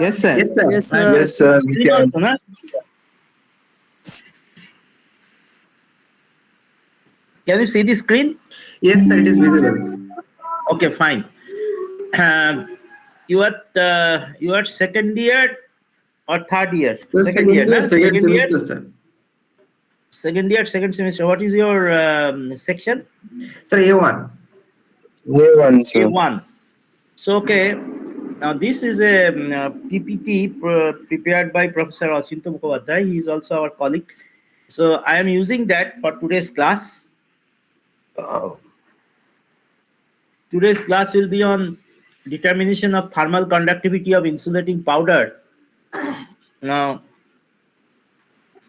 Yes, sir. Yes, sir. Yes, sir. Yes, sir. We can. Also, na? Can you see the screen? Yes, sir. It is visible. Okay, fine. You are second year or third year? So Second year, na? second semester, sir. Second year, second semester. What is your section? Sir, A1. A1, sir. A1. So, okay. Now, this is a PPT prepared by Professor Achinto Mukhopadhyay. He is also our colleague. So, I am using that for today's class. Today's class will be on determination of thermal conductivity of insulating powder. Now,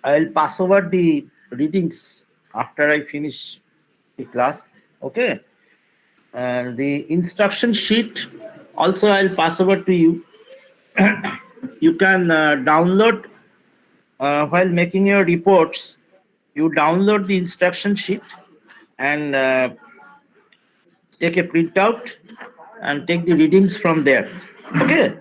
I'll pass over the readings after I finish the class. Okay. And the instruction sheet also I'll pass over to you. You can download while making your reports. You download the instruction sheet and take a printout and take the readings from there. Okay.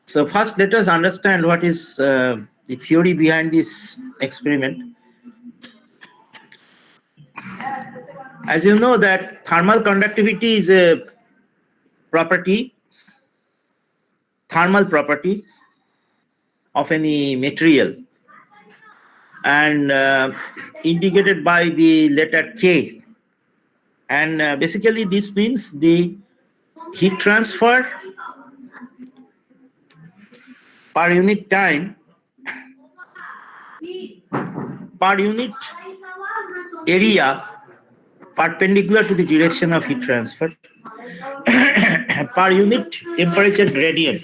So first, let us understand what is the theory behind this experiment. As you know that thermal conductivity is a property, thermal property of any material, and indicated by the letter K. And basically this means the heat transfer per unit time per unit area perpendicular to the direction of heat transfer per unit temperature gradient.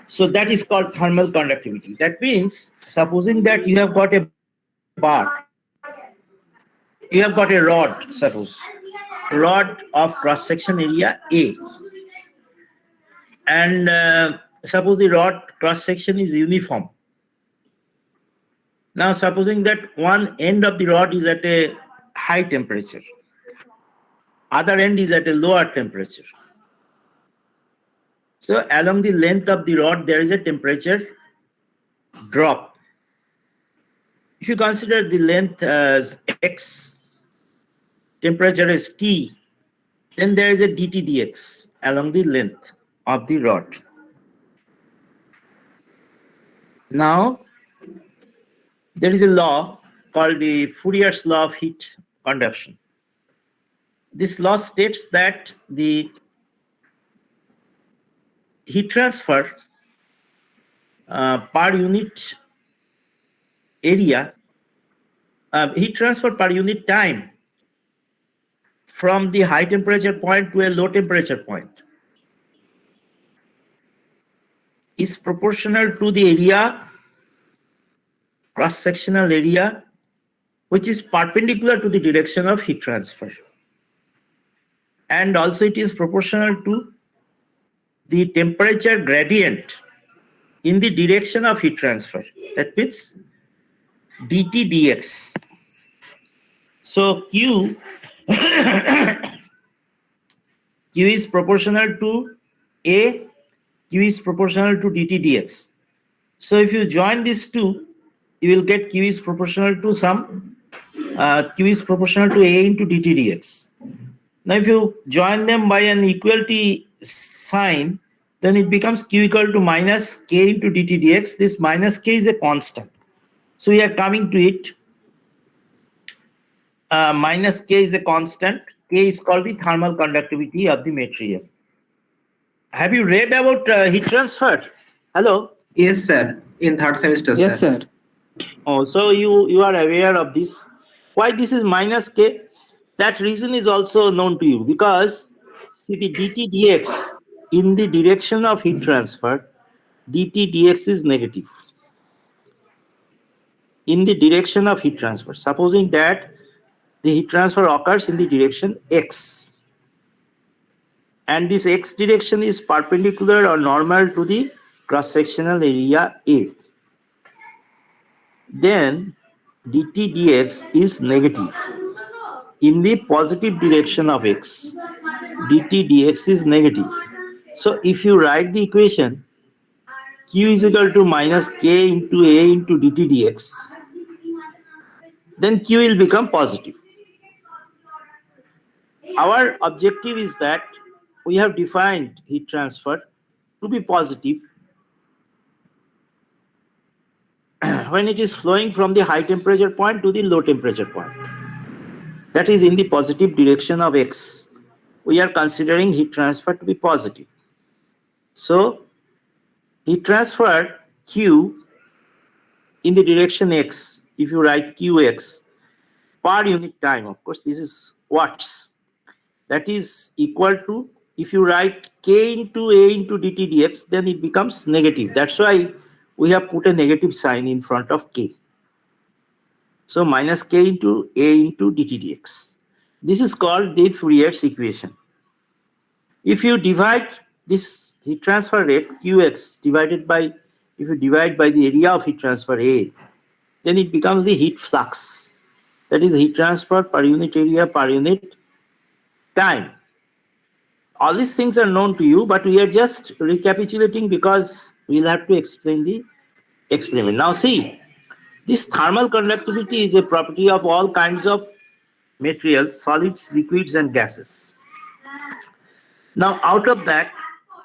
So that is called thermal conductivity. That means, supposing that you have got a bar, you have got a rod, suppose, rod of cross-section area A. And suppose the rod cross-section is uniform. Now, supposing that one end of the rod is at a high temperature, other end is at a lower temperature. So along the length of the rod, there is a temperature drop. If you consider the length as x, temperature is T, then there is a dt dx along the length of the rod. Now, there is a law called the Fourier's law of heat conduction. This law states that the heat transfer per unit area, heat transfer per unit time from the high temperature point to a low temperature point is proportional to the area, cross-sectional area, which is perpendicular to the direction of heat transfer. And also it is proportional to the temperature gradient in the direction of heat transfer. That means dt dx. So Q is proportional to A, Q is proportional to dt dx. So if you join these two, you will get Q is proportional to Q is proportional to A into dt dx. Now if you join them by an equality sign, then it becomes Q equal to minus K into dt dx. This minus K is a constant. So we are coming to it. Minus K is a constant. K is called the thermal conductivity of the material. Have you read about heat transfer? Hello? Yes, sir. In third semester, Yes, sir. sir. Oh, so you are aware of this. Why this is minus K? That reason is also known to you, because see the dt dx in the direction of heat transfer, dt dx is negative. In the direction of heat transfer, supposing that the heat transfer occurs in the direction x, and this x direction is perpendicular or normal to the cross-sectional area A, then dt dx is negative. In the positive direction of x, dt dx is negative. So if you write the equation Q is equal to minus K into A into dt dx, then Q will become positive. Our objective is that we have defined heat transfer to be positive when it is flowing from the high temperature point to the low temperature point. That is in the positive direction of x. We are considering heat transfer to be positive. So heat transfer Q in the direction x, if you write Qx per unit time, of course this is watts, that is equal to, if you write K into A into dt dx, then it becomes negative. That's why we have put a negative sign in front of K. So minus K into A into dt dx. This is called the Fourier's equation. If you divide this heat transfer rate Qx divided by, if you divide by the area of heat transfer A, then it becomes the heat flux. That is heat transfer per unit area per unit time. All these things are known to you, but we are just recapitulating because we'll have to explain the experiment. Now see, this thermal conductivity is a property of all kinds of materials, solids, liquids and gases. Now out of that,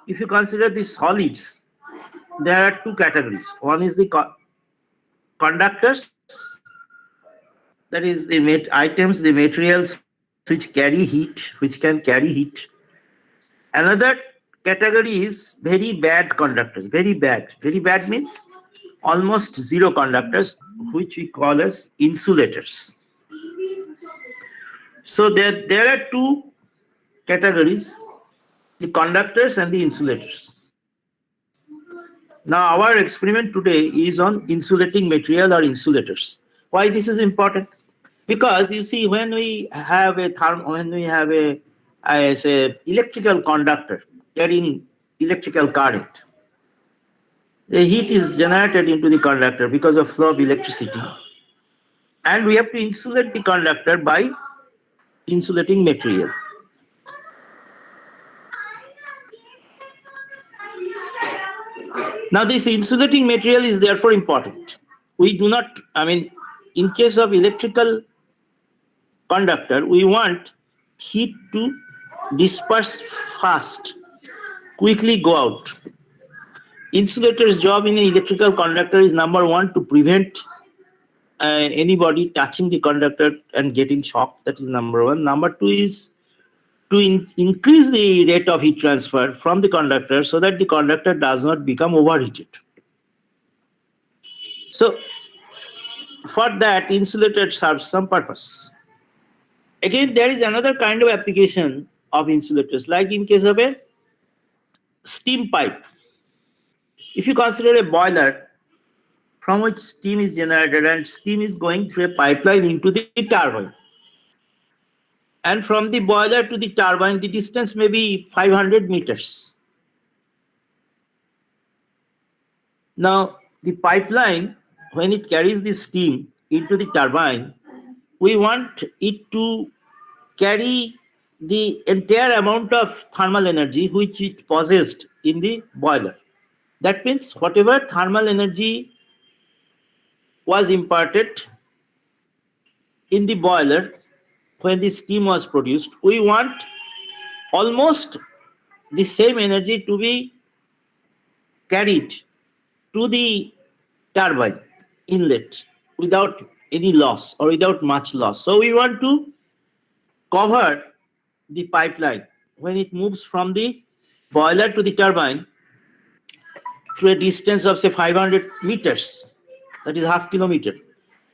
if you consider the solids, there are two categories. One is the conductors, that is the items, the materials which carry heat, which can carry heat. Another category is very bad conductors, very bad. Very bad means almost zero conductors, which we call as insulators. So there are two categories, the conductors and the insulators. Now our experiment today is on insulating material or insulators. Why this is important? Because you see, when we have a electrical conductor carrying electrical current, the heat is generated into the conductor because of flow of electricity, and we have to insulate the conductor by insulating material. Now this insulating material is therefore important. We do not, in case of electrical conductor, we want heat to disperse fast, quickly go out. Insulator's job in an electrical conductor is number one, to prevent anybody touching the conductor and getting shocked. That is number one. Number two is to increase the rate of heat transfer from the conductor so that the conductor does not become overheated. So for that, insulator serves some purpose. Again, there is another kind of application of insulators, like in case of a steam pipe. If you consider a boiler from which steam is generated and steam is going through a pipeline into the turbine, and from the boiler to the turbine, the distance may be 500 meters. Now, the pipeline, when it carries the steam into the turbine, we want it to carry the entire amount of thermal energy which it possessed in the boiler. That means whatever thermal energy was imparted in the boiler when the steam was produced, we want almost the same energy to be carried to the turbine inlet without any loss or without much loss. So we want to cover the pipeline when it moves from the boiler to the turbine through a distance of say 500 meters, that is half kilometer.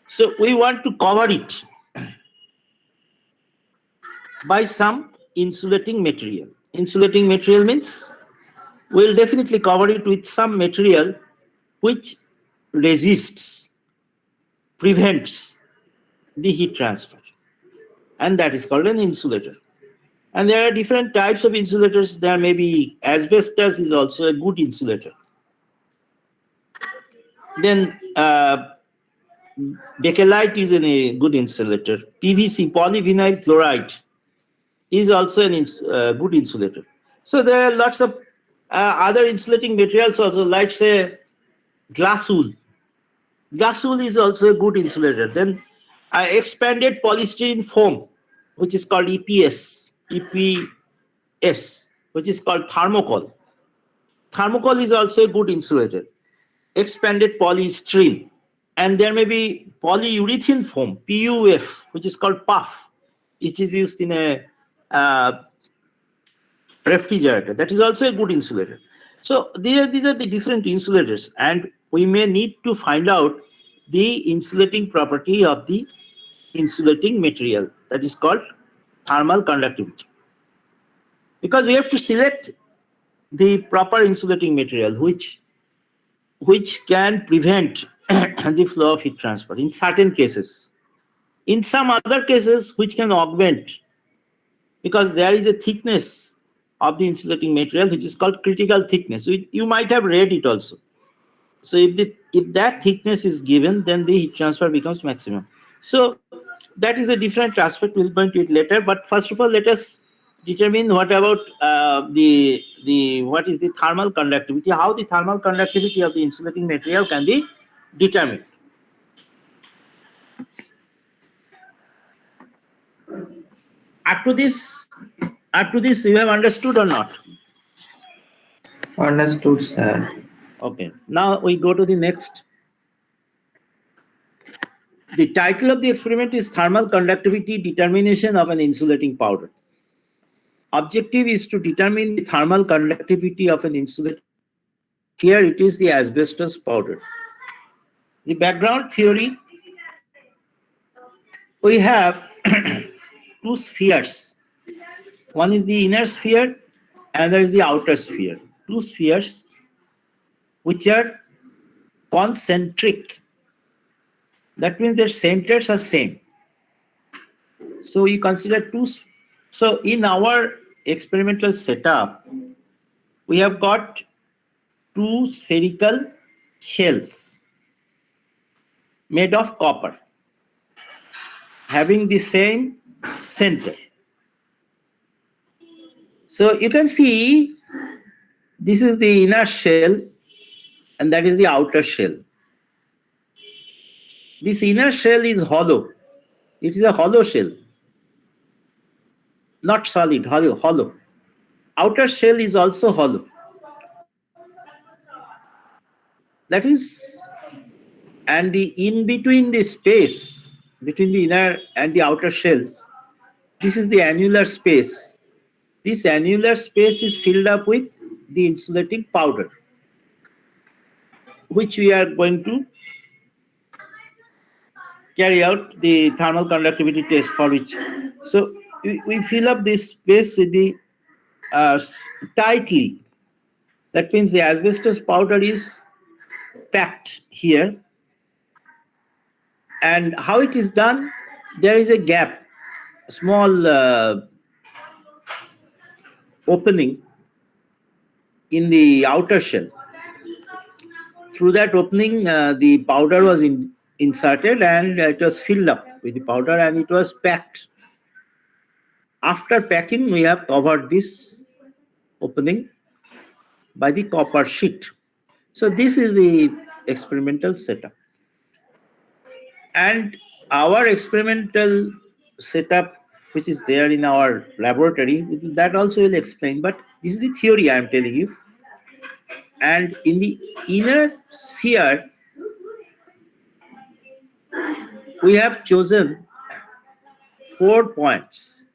So we want to cover it by some insulating material. Insulating material means we'll definitely cover it with some material which resists, prevents the heat transfer, and that is called an insulator. And there are different types of insulators. There may be asbestos is also a good insulator. Then bakelite is a good insulator. PVC, polyvinyl chloride, is also a good insulator. So there are lots of other insulating materials also, like say glass wool. Glass wool is also a good insulator. Then expanded polystyrene foam, which is called EPS, which is called thermocol. Thermocol is also a good insulator. Expanded polystyrene. And there may be polyurethane foam, PUF, which is called PUF, which is used in a refrigerator. That is also a good insulator. So these are the different insulators, and we may need to find out the insulating property of the insulating material, that is called thermal conductivity. Because we have to select the proper insulating material which can prevent the flow of heat transfer in certain cases. In some other cases, which can augment, because there is a thickness of the insulating material which is called critical thickness. You might have read it also. So if that thickness is given, then the heat transfer becomes maximum. So that is a different aspect. We'll go into it later. But first of all, let us determine what about what is the thermal conductivity, how the thermal conductivity of the insulating material can be determined. Up to this, you have understood or not? Understood, sir. Okay. Now we go to the next. The title of the experiment is Thermal Conductivity Determination of an Insulating Powder. Objective is to determine the thermal conductivity of an insulating. Here it is the asbestos powder. The background theory, we have two spheres. One is the inner sphere, and there is the outer sphere. Two spheres which are concentric. That means their centers are same. So you consider two. So in our experimental setup, we have got two spherical shells made of copper, having the same center. So you can see this is the inner shell and that is the outer shell. This inner shell is hollow. It is a hollow shell. Not solid, hollow. Outer shell is also hollow. That is, and the in between the space between the inner and the outer shell, this is the annular space. This annular space is filled up with the insulating powder, which we are going to carry out the thermal conductivity test for which. So we fill up this space with the tightly. That means the asbestos powder is packed here. And how it is done? There is a gap, a small opening in the outer shell. Through that opening, the powder was inserted and it was filled up with the powder and it was packed. After packing, we have covered this opening by the copper sheet. So this is the experimental setup. And our experimental setup, which is there in our laboratory, that also will explain, but this is the theory I am telling you. And in the inner sphere, we have chosen 4 points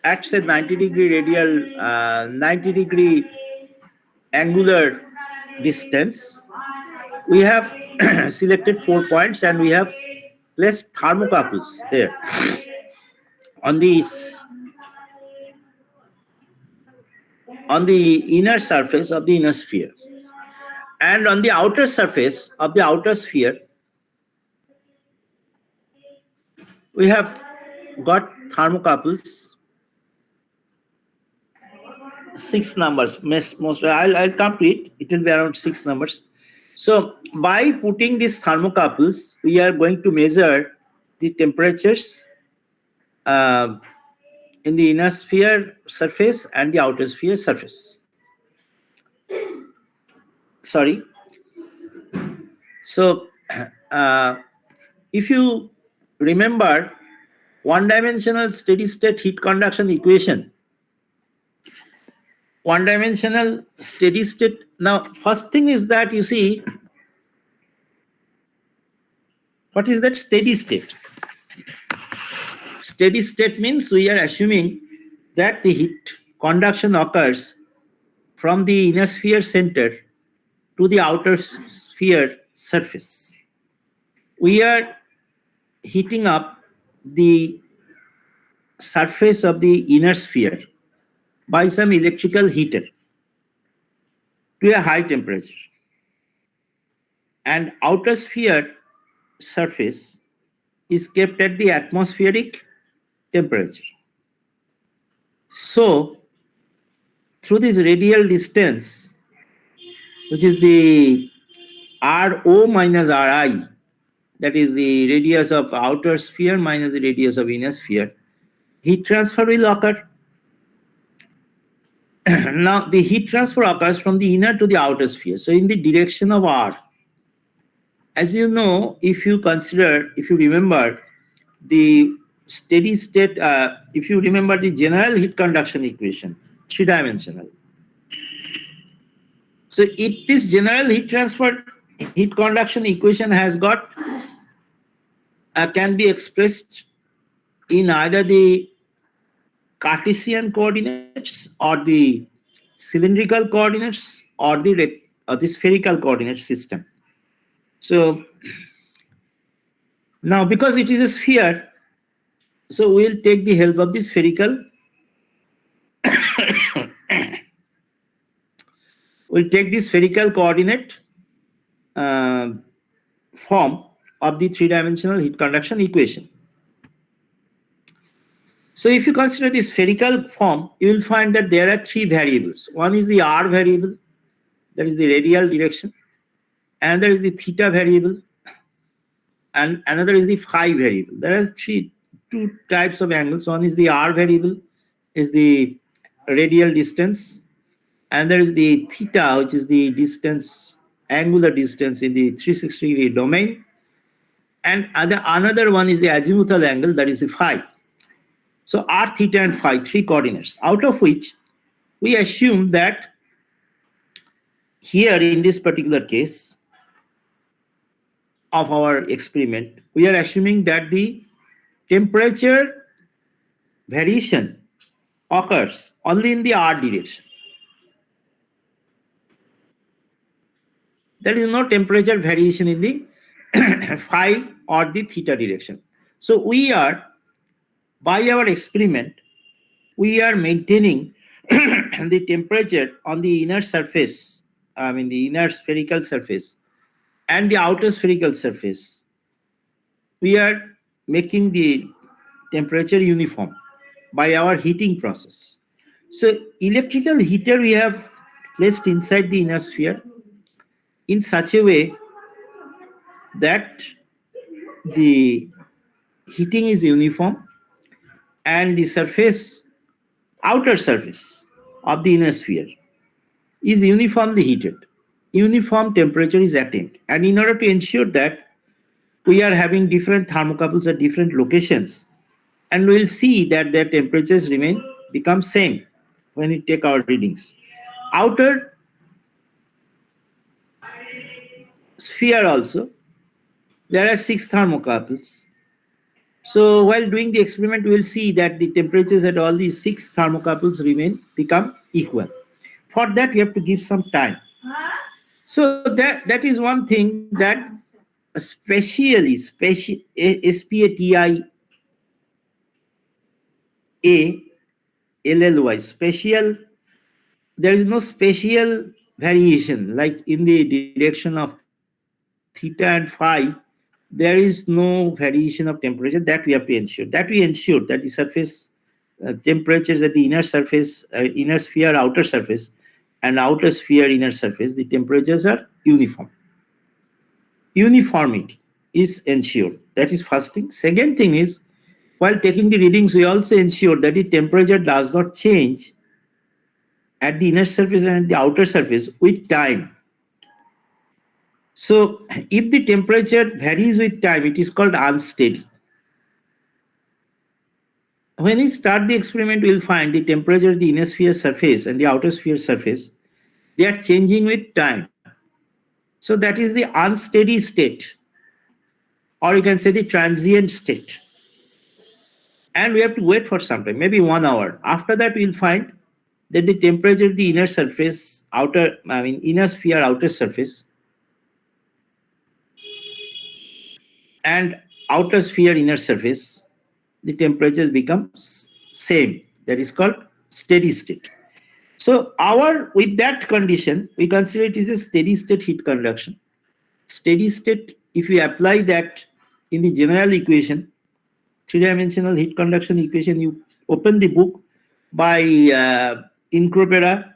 at say 90-degree radial, 90-degree angular distance. We have selected 4 points and we have placed thermocouples there on the inner surface of the inner sphere. And on the outer surface of the outer sphere, we have got thermocouples, 6 numbers. Most I'll come to it. It will be around 6 numbers. So by putting these thermocouples, we are going to measure the temperatures in the inner sphere surface and the outer sphere surface. Sorry. So, if you remember one-dimensional steady-state heat conduction equation, one-dimensional steady-state. Now, first thing is that you see, what is that steady state? Steady state means we are assuming that the heat conduction occurs from the inner sphere center to the outer sphere surface. We are heating up the surface of the inner sphere by some electrical heater to a high temperature. And outer sphere surface is kept at the atmospheric temperature. So, through this radial distance, which is the Rho minus Ri, that is the radius of outer sphere minus the radius of inner sphere, heat transfer will occur. Now, the heat transfer occurs from the inner to the outer sphere, so in the direction of R. As you know, if you remember the steady state, if you remember the general heat conduction equation, three-dimensional. So this general heat conduction equation has got, can be expressed in either the Cartesian coordinates or the cylindrical coordinates or the spherical coordinate system. So now, because it is a sphere, so we'll take the help of the spherical. We'll take the spherical coordinate form of the three-dimensional heat conduction equation. So if you consider the spherical form, you will find that there are three variables. One is the R variable, that is the radial direction. Another is the theta variable, and another is the phi variable. There are two types of angles. One is the R variable, is the radial distance, and there is the theta, which is the distance, angular distance in the 360-degree domain, and another one is the azimuthal angle, that is the phi. So R, theta, and phi, three coordinates, out of which we assume that here in this particular case of our experiment, we are assuming that the temperature variation occurs only in the R direction. There is no temperature variation in the phi or the theta direction. So we are, by our experiment, we are maintaining the temperature on the inner surface, the inner spherical surface and the outer spherical surface. We are making the temperature uniform by our heating process. So electrical heater we have placed inside the inner sphere in such a way that the heating is uniform and the outer surface of the inner sphere is uniformly heated. Uniform temperature is attained. And in order to ensure that, we are having different thermocouples at different locations, and we'll see that their temperatures become same when we take our readings. Outer sphere also, there are 6 thermocouples. So while doing the experiment, we will see that the temperatures at all these 6 thermocouples become equal. For that, we have to give some time. So that is one thing that SPATIA, spatial, there is no spatial variation like in the direction of theta and phi. There is no variation of temperature that we have to ensure. That we ensure that the surface temperatures at the inner surface, inner sphere, outer surface, and outer sphere, inner surface, the temperatures are uniform. Uniformity is ensured. That is first thing. Second thing is, While taking the readings, we also ensure that the temperature does not change at the inner surface and at the outer surface with time. So, if the temperature varies with time, it is called unsteady. When we start the experiment, we will find the temperature of the inner sphere surface and the outer sphere surface, they are changing with time. So that is the unsteady state, or you can say the transient state. And we have to wait for some time, maybe 1 hour. After that, we'll find that the temperature of the inner surface, inner sphere, outer surface, and outer sphere, inner surface, the temperatures become same. That is called steady state. So with that condition, we consider it is a steady state heat conduction. Steady state, if we apply that in the general equation, three-dimensional heat conduction equation, you open the book by Incropera,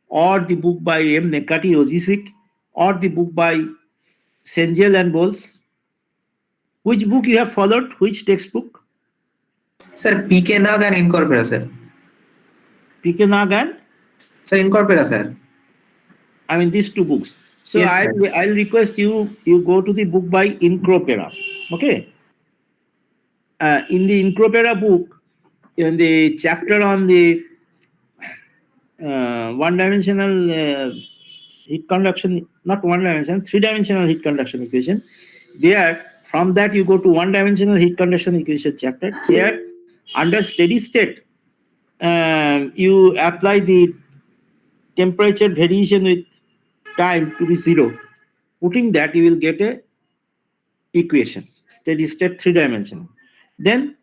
or the book by M. Nekati Ozisic, or the book by Sengel and Bowles. Which book you have followed? Which textbook? Sir, PK Nag and Incorpora, sir. PK Nag and? Sir, Incorpora, sir. I mean, these two books. So Yes, sir. I'll request you go to the book by Incropera. Okay. In the Incropera book, in the chapter on the one-dimensional heat conduction, not one-dimensional, three-dimensional heat conduction equation, there, from that you go to one-dimensional heat conduction equation chapter. Here, under steady state, you apply the temperature variation with time to be 0. Putting that, you will get a equation, steady state three-dimensional. Then,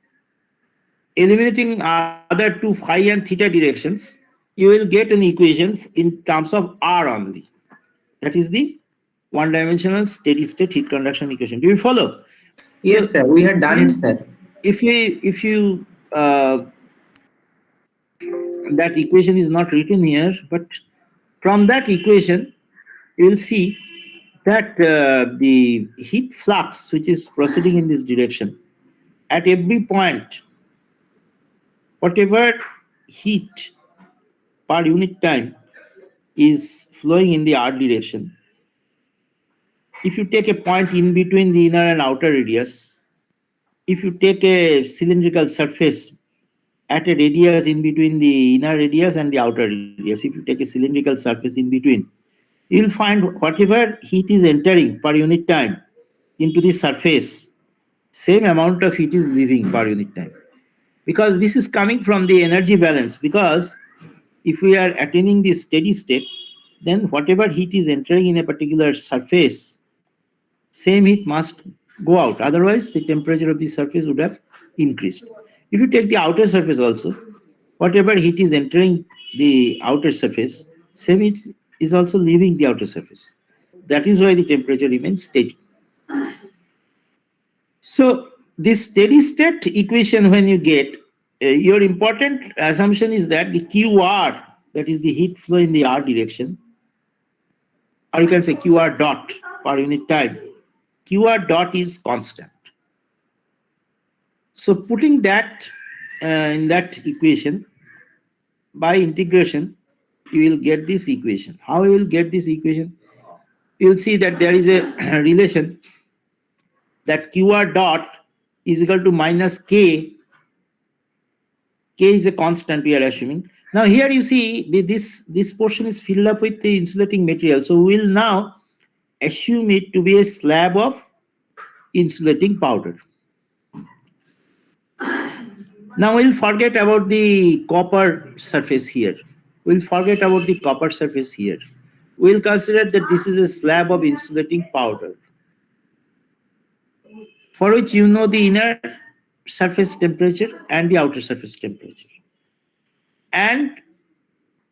eliminating other two phi and theta directions, you will get an equation in terms of R only. That is the one-dimensional steady state heat conduction equation. Do you follow? Yes, sir. We had done it, sir. If you that equation is not written here, but from that equation, you will see that the heat flux which is proceeding in this direction, at every point, whatever heat per unit time is flowing in the R direction. If you take a point in between the inner and outer radius, if you take a cylindrical surface at a radius in between the inner radius and the outer radius, if you take a cylindrical surface in between, you will find whatever heat is entering per unit time into the surface, same amount of heat is leaving per unit time. Because this is coming from the energy balance, because if we are attaining the steady state, then whatever heat is entering in a particular surface, same heat must go out. Otherwise, the temperature of the surface would have increased. If you take the outer surface also, whatever heat is entering the outer surface, same heat is also leaving the outer surface. That is why the temperature remains steady. So, this steady state equation, when you get, your important assumption is that the QR, that is the heat flow in the R direction, or you can say QR dot per unit time, QR dot is constant. So putting that in that equation, by integration, you will get this equation. How you will get this equation? You will see that there is a relation that QR dot is equal to minus K. K is a constant we are assuming. Now here you see this portion is filled up with the insulating material. So we will now assume it to be a slab of insulating powder. Now we'll forget about the copper surface here. We'll forget about the copper surface here. We'll consider that this is a slab of insulating powder, for which you know the inner surface temperature and the outer surface temperature. And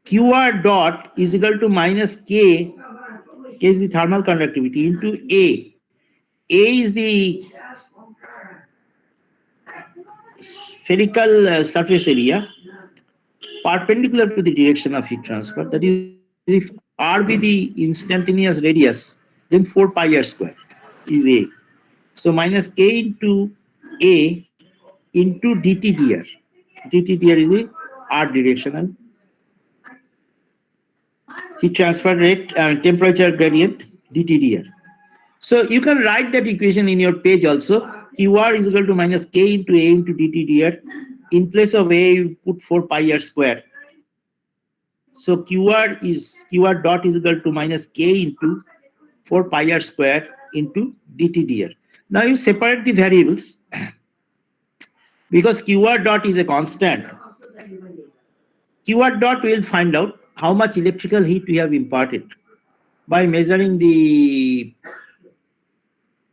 QR dot is equal to minus K, K is the thermal conductivity, into A. A is the spherical surface area perpendicular to the direction of heat transfer. That is, if R be the instantaneous radius, then 4 pi r square is A. So minus K into A into dTdr. dTdr is the R directional heat transfer rate and temperature gradient dTdr. So you can write that equation in your page also. QR is equal to minus K into A into dTdr. In place of A, you put 4 pi r square. So QR dot is equal to minus K into 4 pi r square into dTdr. Now you separate the variables because QR dot is a constant. QR dot will find out how much electrical heat we have imparted by measuring the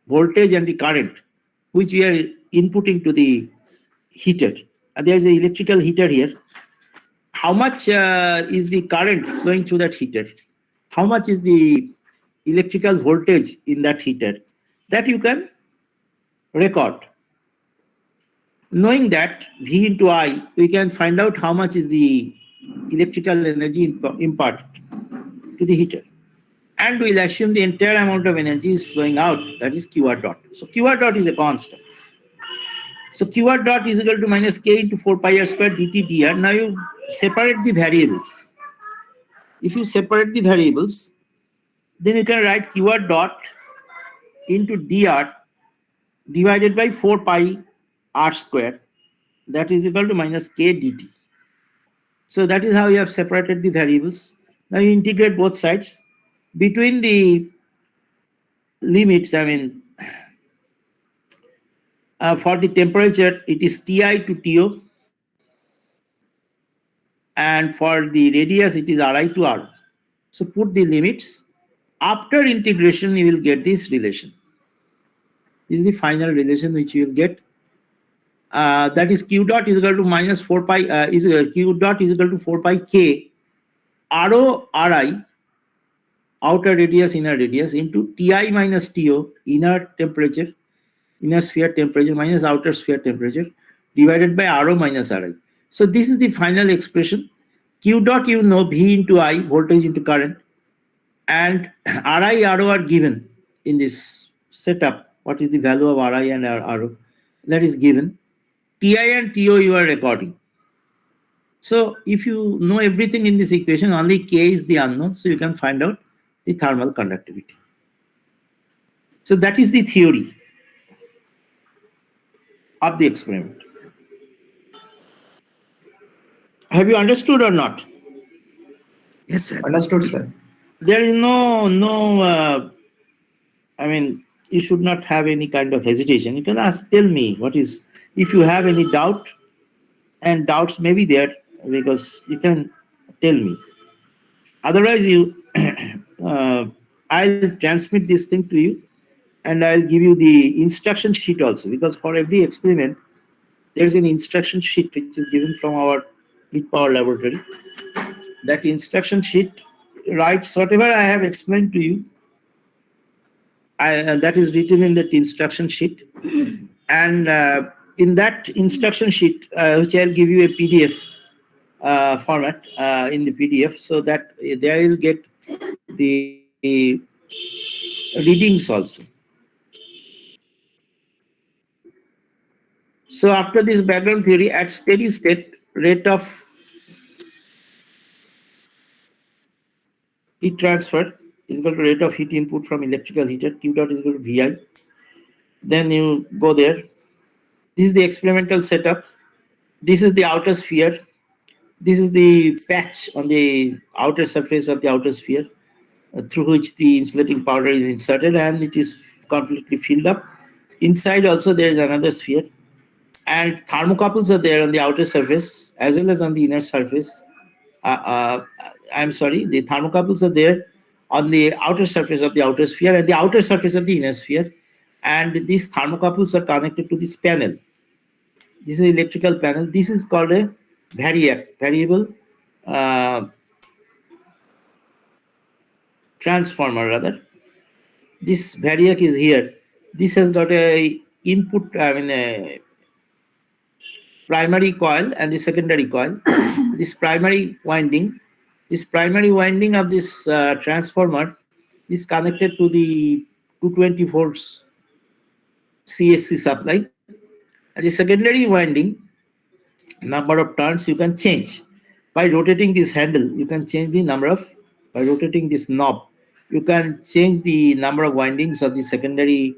voltage and the current which we are inputting to the heater. There is an electrical heater here. How much is the current flowing through that heater? How much is the electrical voltage in that heater? That you can record. Knowing that V into I, we can find out how much is the electrical energy imparted to the heater. And we'll assume the entire amount of energy is flowing out, that is QR dot. So QR dot is a constant. So QR dot is equal to minus K into 4 pi r square dTdr. Now you separate the variables. If you separate the variables, then you can write QR dot into dr divided by 4 pi r square. That is equal to minus K dt. So that is how you have separated the variables. Now you integrate both sides. Between the limits, for the temperature, it is Ti to To. And for the radius, it is Ri to R. So put the limits. After integration, you will get this relation. This is the final relation which you will get. That is Q dot is equal to minus 4 pi, Q dot is equal to 4 pi K Rho Ri, outer radius, inner radius, into Ti minus To, inner temperature, inner sphere temperature minus outer sphere temperature, divided by Rho minus Ri. So this is the final expression. Q dot, you know, V into I, voltage into current, and Ri, Rho are given in this setup. What is the value of Ri and Rho? That is given. Ti and To you are recording. So if you know everything in this equation, only K is the unknown, so you can find out the thermal conductivity. So that is the theory of the experiment. Have you understood or not? Yes, sir. Understood, sir. There is you should not have any kind of hesitation. You can tell me what is, if you have any doubt, and doubts may be there because you can tell me. Otherwise, I'll transmit this thing to you and I'll give you the instruction sheet also, because for every experiment, there's an instruction sheet which is given from our heat power laboratory. That instruction sheet writes whatever I have explained to you. That is written in that instruction sheet. And in that instruction sheet, which I'll give you a PDF format in the PDF, so that there you'll get the readings also. So after this background theory, at steady state, rate of heat transfer is equal to rate of heat input from electrical heater, Q dot is equal to Vi. Then you go there. This is the experimental setup. This is the outer sphere. This is the patch on the outer surface of the outer sphere through which the insulating powder is inserted, and it is completely filled up. Inside also there is another sphere, and thermocouples are there on the outer surface as well as on the inner surface. The thermocouples are there on the outer surface of the outer sphere and the outer surface of the inner sphere, and these thermocouples are connected to this panel. This is an electrical panel. This is called a variable transformer rather. This variac is here. This has got a input, a primary coil and the secondary coil. This primary winding of this transformer is connected to the 220 volts CSC supply, And the secondary winding, number of turns you can change. By rotating this handle, you can change the number of, by rotating this knob, you can change the number of windings of the secondary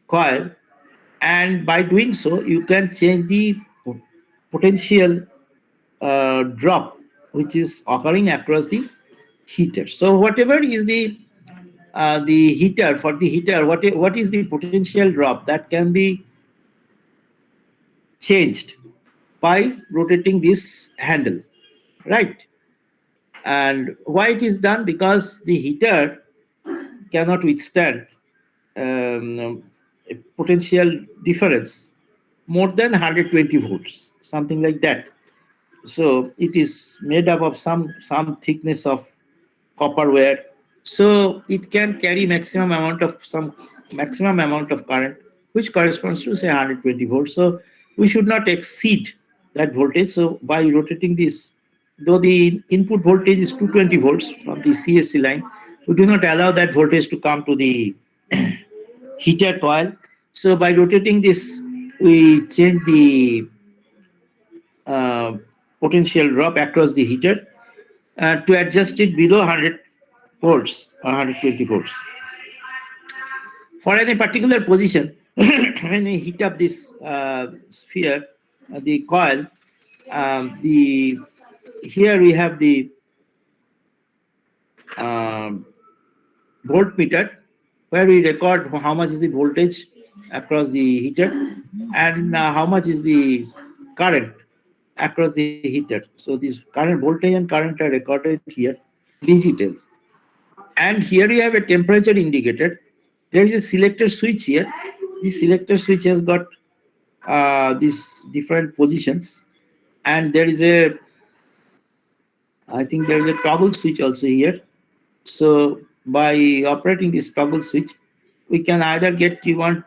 coil, and by doing so, you can change the potential drop which is occurring across the heater. So whatever is the heater, for the heater, what is the potential drop that can be changed by rotating this handle, right? And why it is done? Because the heater cannot withstand a potential difference more than 120 volts, something like that. So it is made up of some thickness of copper wire, so it can carry maximum amount of current, which corresponds to say 120 volts. So we should not exceed that voltage. So by rotating this, though the input voltage is 220 volts from the CSC line, we do not allow that voltage to come to the heater coil. So by rotating this, we change the uh, potential drop across the heater to adjust it below 100 volts or 120 volts. For any particular position, when we heat up this sphere, the coil, the here we have the um, voltmeter, where we record how much is the voltage across the heater and how much is the current across the heater. So this current voltage and current are recorded here, digital. And here we have a temperature indicator. There is a selector switch here. This selector switch has got these different positions, and there is a, I think there is a toggle switch also here. So by operating this toggle switch, we can either get, you want,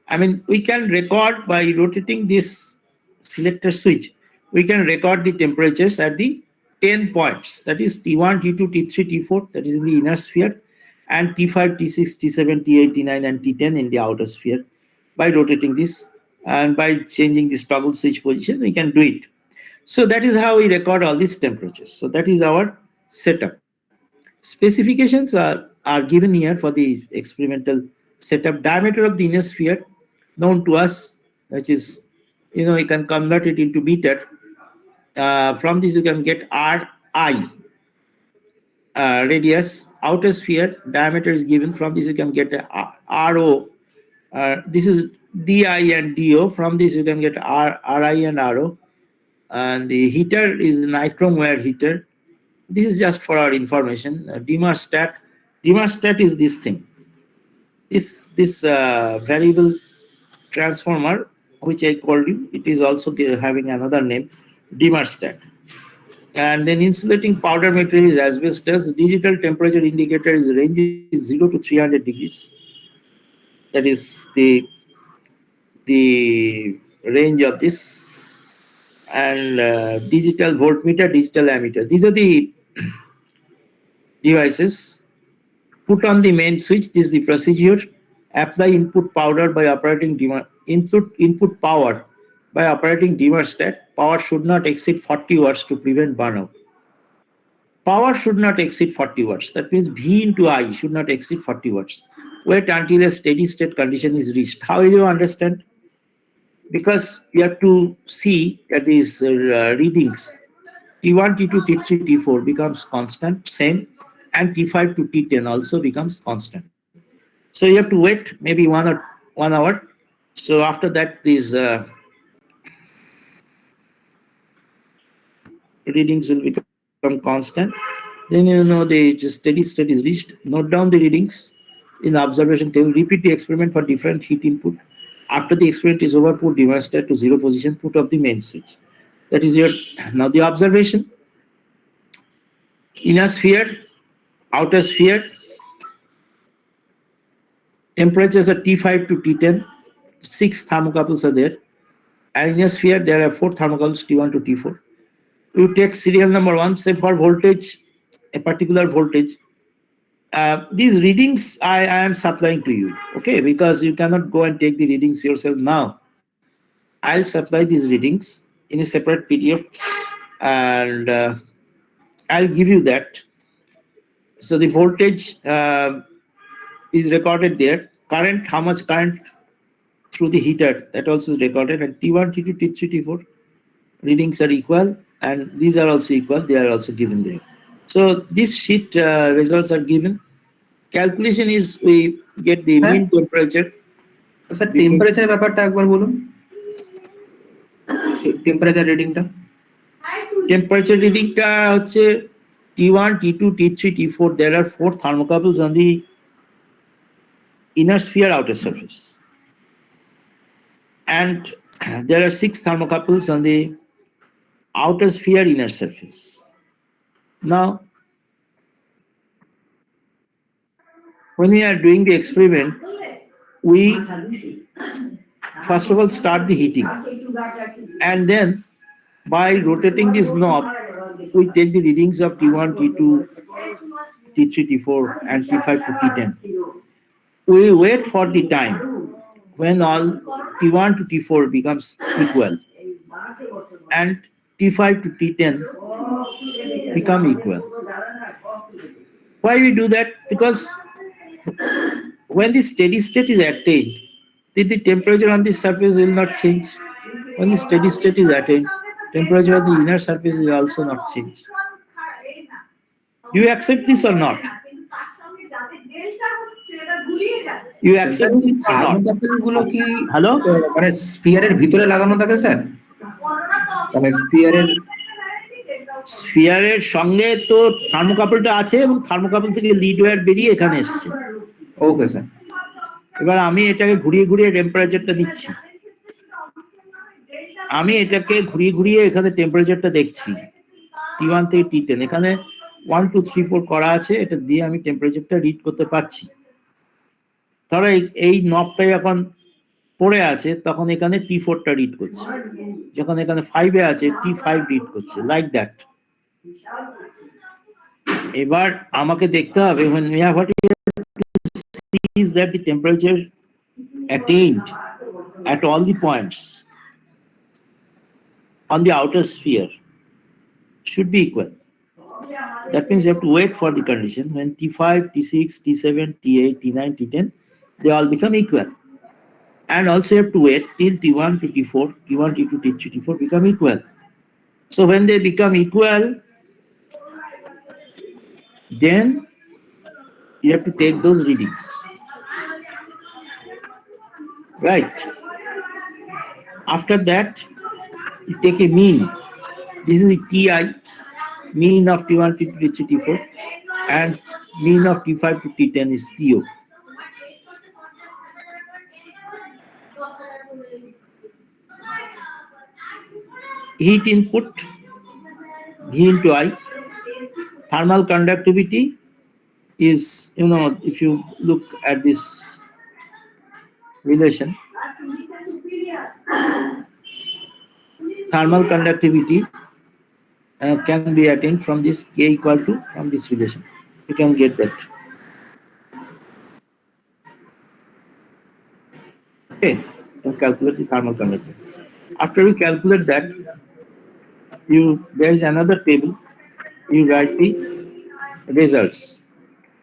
I mean, we can record by rotating this selector switch. We can record the temperatures at the 10 points. That is T1, T2, T3, T4, that is in the inner sphere, and T5, T6, T7, T8, T9, and T10 in the outer sphere. By rotating this and by changing this toggle switch position, we can do it. So that is how we record all these temperatures. So that is our setup. Specifications are given here for the experimental setup. Diameter of the inner sphere known to us, which is, you can convert it into meter. From this you can get RI, radius. Outer sphere diameter is given. From this you can get RO. This is DI and DO. From this you can get RI and RO. And the heater is nichrome wire heater. This is just for our information. Demerstat is this thing. This variable transformer, which I called you, it is also having another name, Demerstat. And then insulating powder material is asbestos. Digital temperature indicator is range is 0 to 300 degrees. That is the range of this. And digital voltmeter, digital ammeter. These are the devices. Put on the main switch. This is the procedure. Apply input powder by operating input power by operating Demerstat. Power should not exceed 40 watts to prevent burnout. Power should not exceed 40 watts. That means V into I should not exceed 40 watts. Wait until a steady state condition is reached. How will you understand? Because you have to see that these readings T1, T2, T3, T4 becomes constant, same, and T5 to T10 also becomes constant. So you have to wait maybe 1 hour. So after that, these readings will become constant. Then the steady state is reached. Note down the readings in the observation table. Repeat the experiment for different heat input. After the experiment is over, put Demerstat to 0 position. Put off the main switch. That is your now the observation. Inner sphere, outer sphere. Temperatures are T5 to T10. 6 thermocouples are there. And in a sphere, there are 4 thermocouples, T1 to T4. You take serial number 1, say for voltage, a particular voltage. These readings I am supplying to you, okay? Because you cannot go and take the readings yourself now. I'll supply these readings in a separate PDF, and I'll give you that. So the voltage is recorded there. Current, how much current through the heater, that also is recorded. And T1, T2, T3, T4 readings are equal, and these are also equal. They are also given there. So this sheet results are given. Calculation is we get the Huh? mean temperature. Sir temperature ব্যাপারটা একবার বলুন, temperature রিডিংটা। Temperature reading টা হচ্ছে T1, T2, T3, T4. There are 4 thermocouples on the inner sphere outer surface, and there are 6 thermocouples on the outer sphere inner surface. Now, when we are doing the experiment, we first of all start the heating, and then by rotating this knob, we take the readings of T1, T2, T3, T4, and T5 to T10. We wait for the time when all T1 to T4 becomes equal and T5 to T10 become equal. Why we do that? Because when the steady state is attained, the temperature on the surface will not change. When the steady state is attained, temperature of the inner surface will also not change. Do you accept this or not? You accept this or not? Thermocouple গুলো কি Hello? মানে স্পিয়ারের ভিতরে লাগানো থাকে sir? মানে স্ফিয়ারের সঙ্গে তো থার্মোকাপলটা আছে এবং থার্মোকাপল থেকে লিড ওয়্যার বেরিয়ে এখানে এসছে। Okay sir. এবার আমি এটাকে ঘুরিয়ে ঘুরিয়ে টেম্পারেচারটা দিচ্ছি, আমি এটাকে ঘুরিয়ে ঘুরিয়ে এখানে টেম্পারেচারটা দেখছি T1 থেকে T10। এখানে 1 2 3 4 করা আছে, এটা দিয়ে আমি টেম্পারেচারটা রিড করতে পারছি। ধরো এই নবটা যখন পড়ে আছে তখন এখানে T4টা রিড করছে, যখন এখানে 5-এ আছে T5 রিড করছে, লাইক দ্যাট। এবার আমাকে দেখতে হবে when we have what is that the temperature attained at all the points on the outer sphere should be equal. That means you have to wait for the condition when T5, T6, T7, T8, T9, T10, they all become equal. And also you have to wait till T1 to T4, T1, T2, T3, T4 become equal. So when they become equal, then you have to take those readings. Right. After that, you take a mean. This is the TI, mean of T1, T2, T3, T4, and mean of T5 to T10 is TO. Heat input, V into I. Thermal conductivity is, if you look at this relation, thermal conductivity can be attained from this K equal to, from this relation. You can get that. Okay, you calculate the thermal conductivity. After you calculate that, there is another table. You write the results.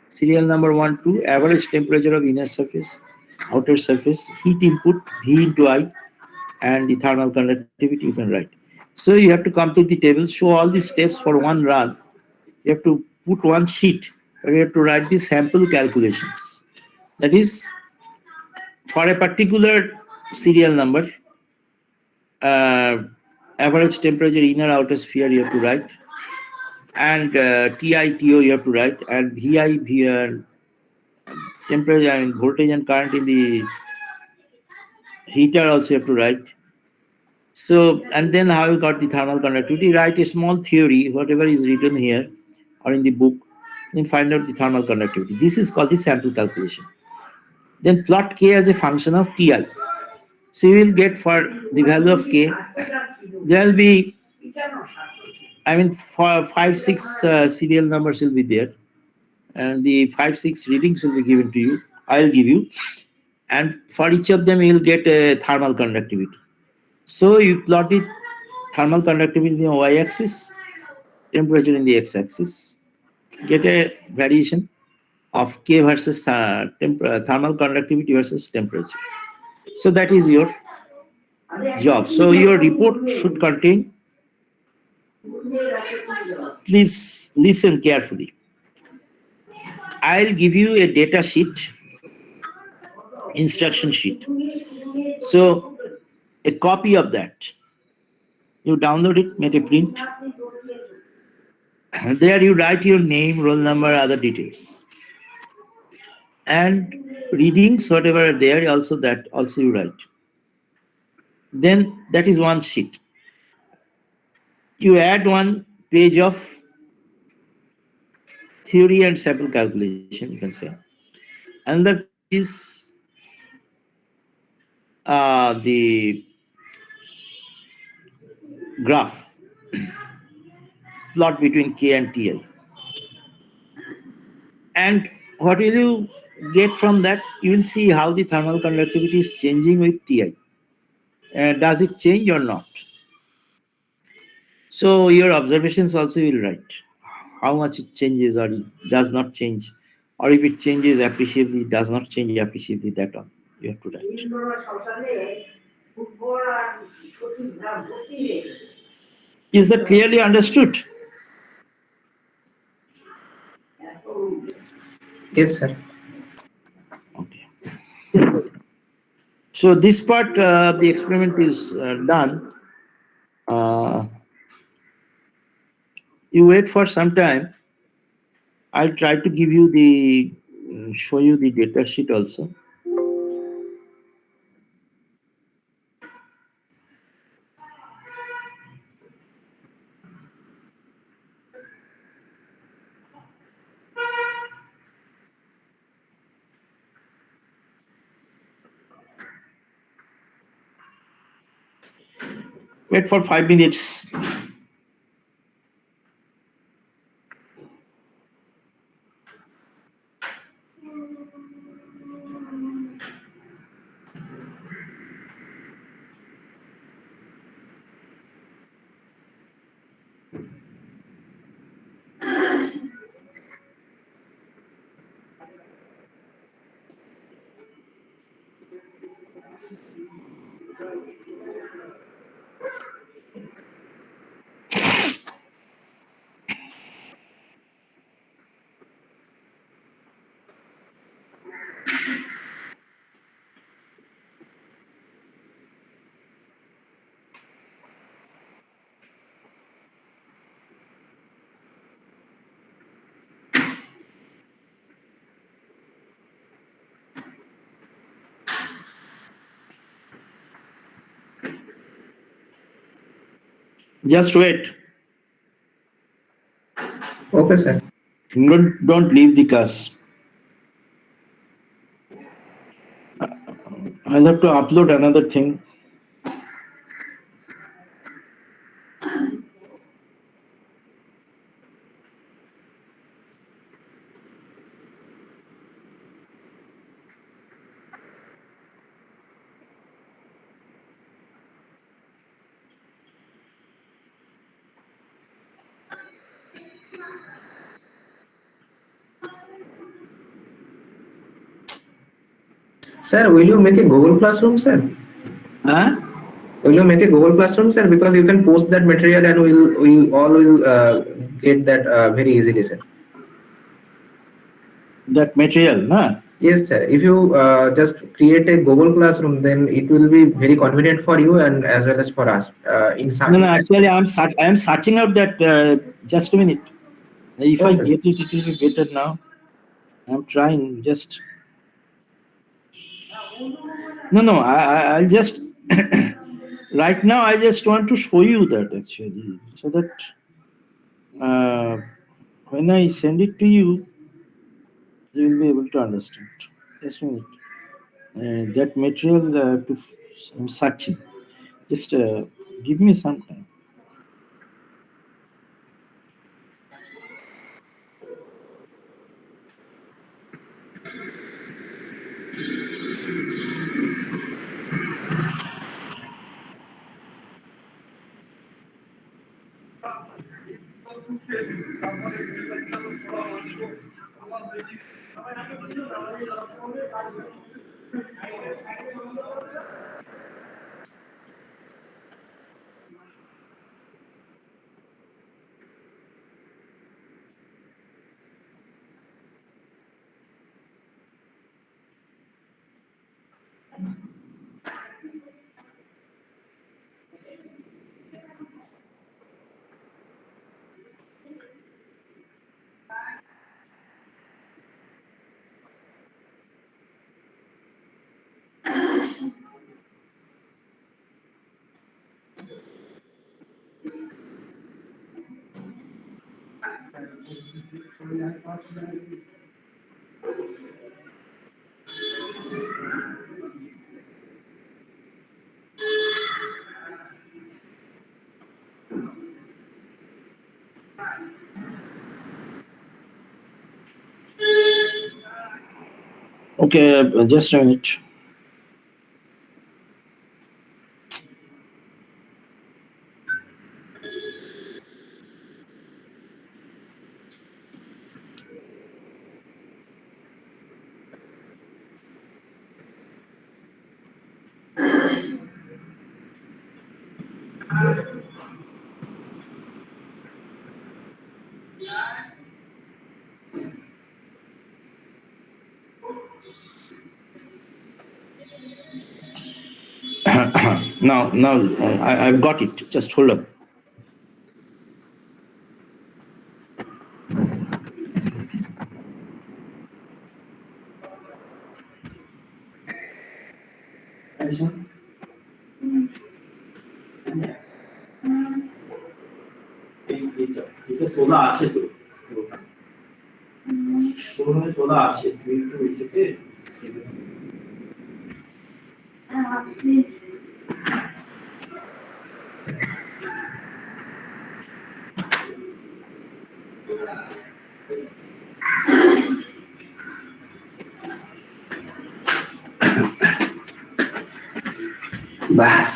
Serial number 1, 2, average temperature of inner surface, outer surface, heat input, V into I, and the thermal conductivity you can write. So you have to complete the table, show all the steps for one run. You have to put one sheet where you have to write the sample calculations. That is, for a particular serial number, average temperature inner outer sphere you have to write, and TI, TO you have to write, and VI, temperature and voltage and current in the heater also you have to write. So, and then how you got the thermal conductivity, write a small theory, whatever is written here or in the book, then find out the thermal conductivity. This is called the sample calculation. Then plot K as a function of TI. So you will get for the value of K, there will be, for 5, 6 serial numbers will be there, and the 5, 6 readings will be given to you. I'll give you, and for each of them you will get a thermal conductivity. So you plot the thermal conductivity in the y-axis, temperature in the x-axis, get a variation of K versus thermal conductivity versus temperature. So that is your job. So your report should contain, please listen carefully. I'll give you a data sheet, instruction sheet. So a copy of that. You download it, make a print. There you write your name, roll number, other details. And readings, whatever are there, also that also you write. Then that is one sheet. You add one page of theory and sample calculation, you can say. Another page is the graph plot between K and Ti. And what will you get from that? You will see how the thermal conductivity is changing with Ti. Does it change or not? So your observations also you will write. How much it changes or it does not change. Or if it changes appreciably, does not change appreciably, that all you have to write. Is that clearly understood? Yes, sir. Okay. So this part, the experiment is done. You wait for some time. I'll try to give you the, show you the data sheet also. Wait for 5 minutes. Just wait. Okay, sir. Don't leave the class. I'll have to upload another thing. Sir, will you make a Google Classroom, sir? Huh? Will you make a Google Classroom, sir? Because you can post that material and we all will get that very easily, sir. That material, nah? Yes, sir. If you just create a Google Classroom, then it will be very convenient for you and as well as for us. No, actually, I'm searching out that. Just a minute. If I Okay, sir. get it, it will be better now. I'm trying. Just no. I'll just right now. I just want to show you that actually, so that when I send it to you, you will be able to understand. Just a minute. That material I'm searching. Just give me some time. Okay, just a minute. Now, I've got it. Just hold on. এটা তোলা আছে তো তোলা আছে তুই একটু এটাকে বাহ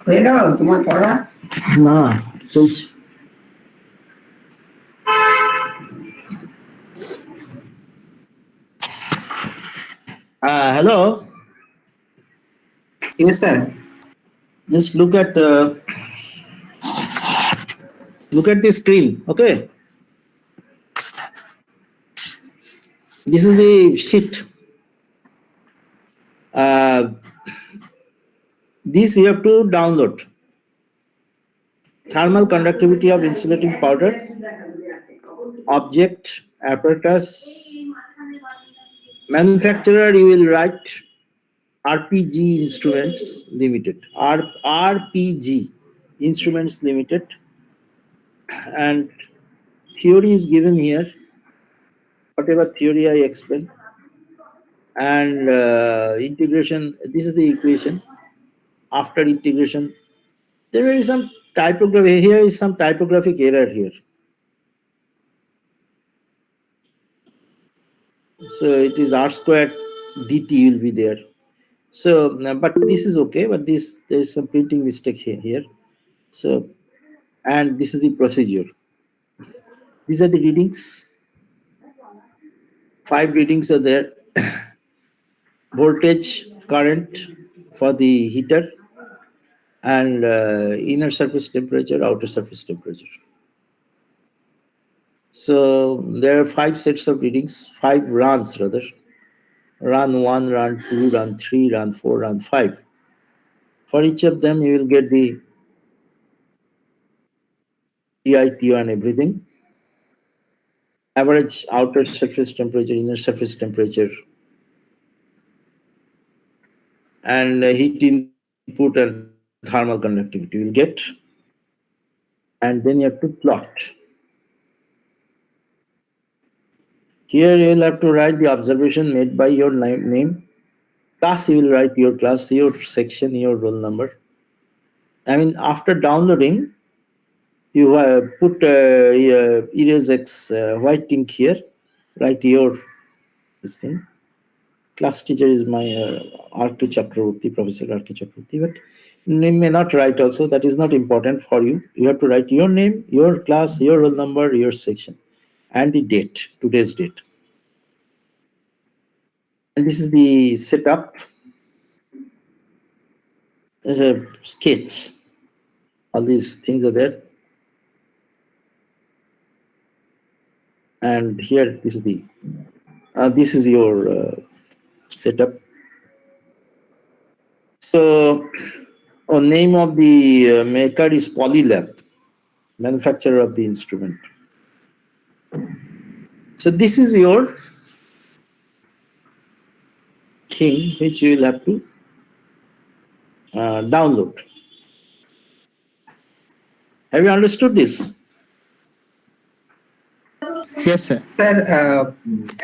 হয়ে গেল তোমার পড়া না চলছে hello Yes, sir. just look at the screen okay this is the sheet this you have to download thermal conductivity of insulating powder object apparatus manufacturer you will write RPG Instruments Limited RPG Instruments Limited and theory is given here whatever theory I explained and integration this is the equation after integration there is some typography here is some typographic error here so it is r squared dt will be there so but this is okay but there is some printing mistake here so and this is the procedure. These are the readings. 5 readings are there. Voltage, current for the heater, and inner surface temperature, outer surface temperature. So there are 5 sets of readings, 5 runs rather. Run 1, run 2, run 3, run 4, run 5. For each of them, you will get the PITO and everything. Average outer surface temperature, inner surface temperature, and heat input and thermal conductivity you will get. And then you have to plot. Here you will have to write the observation made by your name. Class, you will write your class, your section, your roll number. I mean, after downloading, you put erase X white ink here, write your this thing. Class teacher is my RK Chakravarti, Professor RK Chakravarti, but name may not write also, that is not important for you. You have to write your name, your class, your roll number, your section, and the date, today's date. And this is the setup. There's a sketch. All these things are there. And here this is your setup. So, name of the maker is Polylab, manufacturer of the instrument. So this is your thing which you will have to download. Have you understood this? Yes, sir. Sir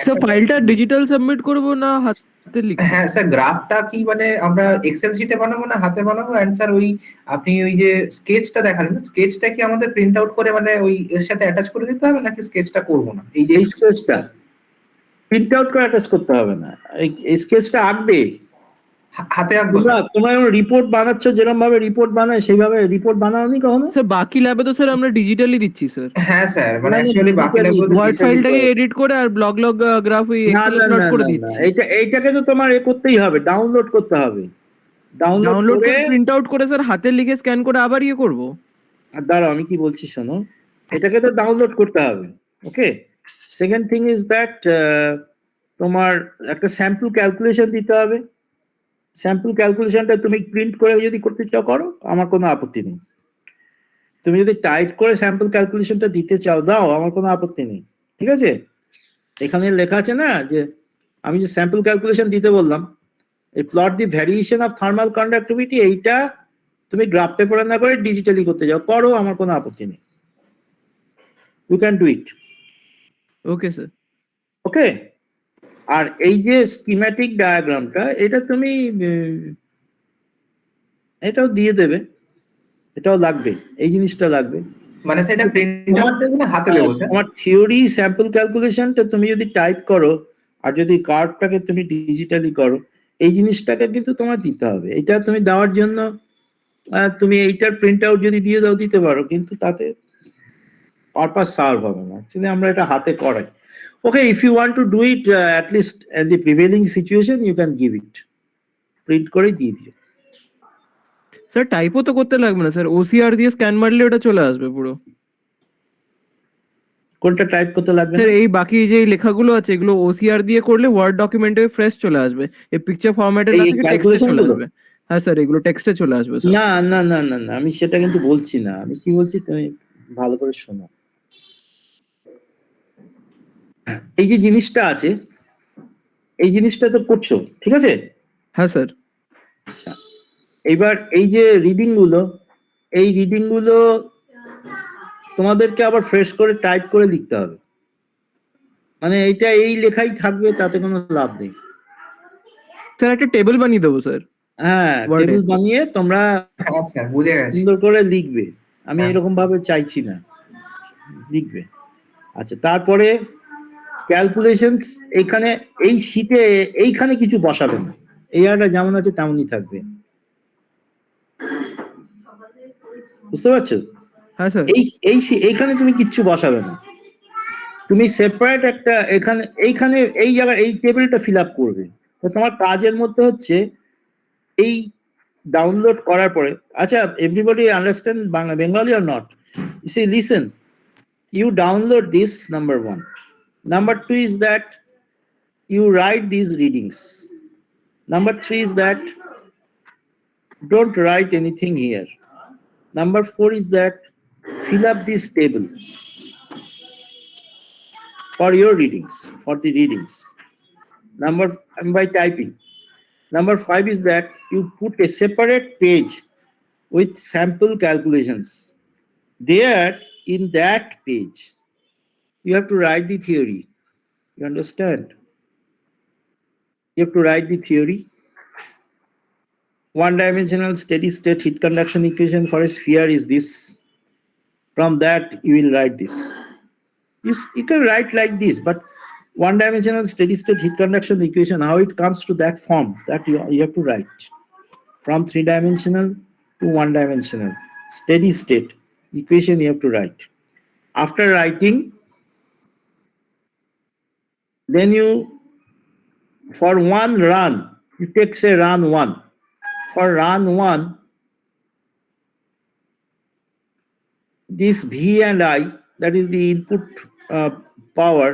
sir ফাইলটা digital submit করব না হাতে লিখে? হ্যাঁ sir, গ্রাফটা কি মানে আমরা এক্সেল শিটে বানাবো না হাতে বানাবো? এন্ড স্যার ওই আপনি ওই যে স্কেচটা দেখালেন, স্কেচটা কি আমাদের প্রিন্ট আউট করে মানে ওই এর সাথে অ্যাটাচ করে দিতে হবে নাকি স্কেচটা করব না? এই যে এই স্কেচটা প্রিন্ট আউট করে অ্যাটাচ করতে হবে না, এই স্কেচটা আঁকবে, হাতে আঁকবো। তোমরা রিপোর্ট বানাচ্ছ যেরকম ভাবে রিপোর্ট বানায় সেইভাবে রিপোর্ট বানাওনি কখনো? স্যার বাকি ল্যাবে তো স্যার আমরা ডিজিটালি দিচ্ছি স্যার। হ্যাঁ স্যার, মানে অ্যাকচুয়ালি বাকি ওয়ার্ড ফাইলটাকে এডিট করে আর ব্লগ গ্রাফ ওই এক্সেল এ প্লট করে দিচ্ছি। এইটাকে তো তোমার করতেই হবে, ডাউনলোড করতে হবে। ডাউনলোড করে প্রিন্ট আউট করে স্যার হাতে লিখে স্ক্যান করে আবার করব। আর দাঁড়াও আমি কি বলছি শোনো, এটাকে তো ডাউনলোড করতে হবে। ওকে, সেকেন্ড থিং ইজ দ্যাট তোমার একটা স্যাম্পল ক্যালকুলেশন দিতে হবে। স্যাম্পল ক্যালকুলেশনটা তুমি প্রিন্ট করে যদি করতে চাও করো, আমার কোনো আপত্তি নেই। তুমি যদি টাইপ করে স্যাম্পল ক্যালকুলেশনটা দিতে চাও দাও, আমার কোনো আপত্তি নেই, ঠিক আছে? এখানে লেখা আছে না যে আমি যে স্যাম্পল ক্যালকুলেশন দিতে বললাম, এই plot the variation of thermal conductivity, এইটা তুমি গ্রাফ পেপারে না করে ডিজিটালি করতে যাও, করো, আমার কোনো আপত্তি নেই। You can do it. Okay sir. Okay, আর এই যে স্কিম্যাটিক ডায়াগ্রামটা, এটা তুমি এটাও দিয়ে দেবে, এটাও লাগবে, এই জিনিসটা লাগবে। মানে সেটা প্রিন্ট আউট দেব না হাতে দেব স্যার? তোমার থিওরি স্যাম্পল ক্যালকুলেশনটা তুমি যদি টাইপ করো আর যদি কার্ভটাকে তুমি ডিজিটালি করো, এই জিনিসটাকে কিন্তু তোমার দিতে হবে। এটা তুমি দেওয়ার জন্য তুমি এইটার প্রিন্ট আউট যদি দিয়ে দাও দিতে পারো, কিন্তু তাতে পারপাস সার্ভ হবে না। অ্যাকচুয়ালি আমরা এটা হাতে করাই। Okay, if you want to do it at least in the prevailing situation, you can give it. Print করে দিয়ে দিও। স্যার টাইপও তো করতে লাগবে না স্যার, ওসিআর দিয়ে স্ক্যান মারলে ওটা চলে আসবে পুরো। কোনটা টাইপ করতে লাগবে? স্যার এই বাকি যে লেখাগুলো আছে এগুলো ওসিআর দিয়ে করলে ওয়ার্ড ডকুমেন্টে ফ্রেশ চলে আসবে, এই পিকচার ফরম্যাটে না থেকে টেক্সটে চলে আসবে। হ্যাঁ স্যার, এগুলো টেক্সটে চলে আসবে স্যার। না না না না না, আমি সেটা কিন্তু বলছি না। আমি কি বলছি তুমি ভালো করে শোনো। এই যে জিনিসটা আছে, এই জিনিসটা তো করছো, ঠিক আছে? হ্যাঁ স্যার। আচ্ছা, এবার এই যে রিডিং গুলো, এই রিডিং গুলো তোমাদেরকে আবার ফ্রেশ করে টাইপ করে লিখতে হবে। মানে এইটা এই লেখাই থাকবে, তাতে কোনো লাভ নেই। স্যার একটা টেবিল বানিয়ে দেবো স্যার। হ্যাঁ, টেবিল বানিয়ে তোমরা হ্যাঁ স্যার, বুঝে গেছি। সুন্দর করে লিখবে। আমি এরকম ভাবে চাইছি না, লিখবে। আচ্ছা, তারপরে ক্যালকুলেশনস এইখানে এই শীটে এইখানে কিছু বসাবে না, এই আরটা যেমন আছে তেমনই থাকবে, বুঝতে পারছো? হ্যাঁ স্যার। এইখানে তুমি কিচ্ছু বসাবে না, তুমি সেপারেট একটা এইখানে এই জায়গায় এই টেবিলটা ফিল আপ করবে। তো তোমার কাজের মধ্যে হচ্ছে এই ডাউনলোড করার পরে, আচ্ছা everybody understand Bengali or not? See listen, you download this, number 1. Number 2 is that you write these readings. Number 3 is that don't write anything here. Number 4 is that fill up this table for your readings, for the readings. By typing. Number 5 is that you put a separate page with sample calculations. There, in that page, you have to write the theory. You understand? You have to write the theory. One-dimensional steady-state heat conduction equation for a sphere is this. From that, you will write this. You can write like this, but one-dimensional steady-state heat conduction equation, how it comes to that form, that you have to write. From three-dimensional to one-dimensional steady-state equation, you have to write. After writing, then you, for one run, you take say run 1. For run 1, this V and I, that is the input power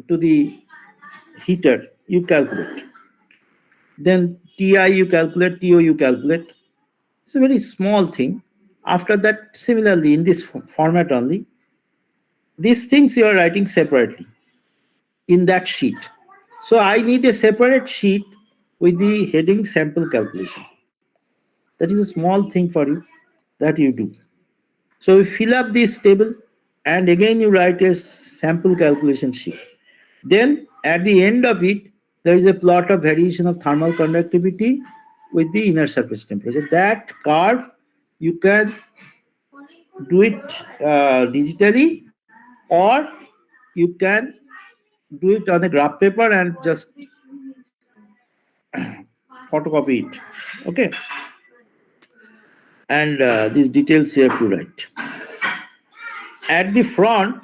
to the heater, you calculate. Then TI you calculate, TO you calculate. It's a very small thing. After that, similarly, in this format only, these things you are writing separately in that sheet. So I need a separate sheet with the heading sample calculation. That is a small thing for you that you do. So you fill up this table and again you write a sample calculation sheet. Then at the end of it, there is a plot of variation of thermal conductivity with the inner surface temperature. That curve, you can do it digitally, or you can do it on a graph paper and just photocopy it. Okay. And these details you have to write. At the front,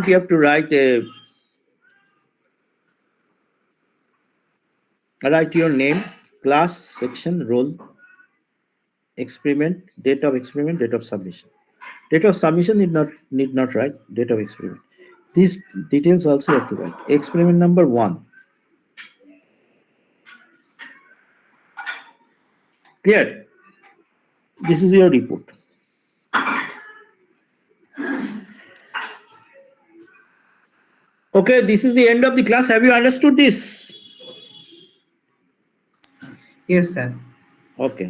you have to write your name, class, section, role, experiment, date of experiment, date of submission. Date of submission need not write, date of experiment. These details also you have to write. Experiment number 1. Clear? This is your report. Okay, this is the end of the class. Have you understood this? Yes, sir. Okay.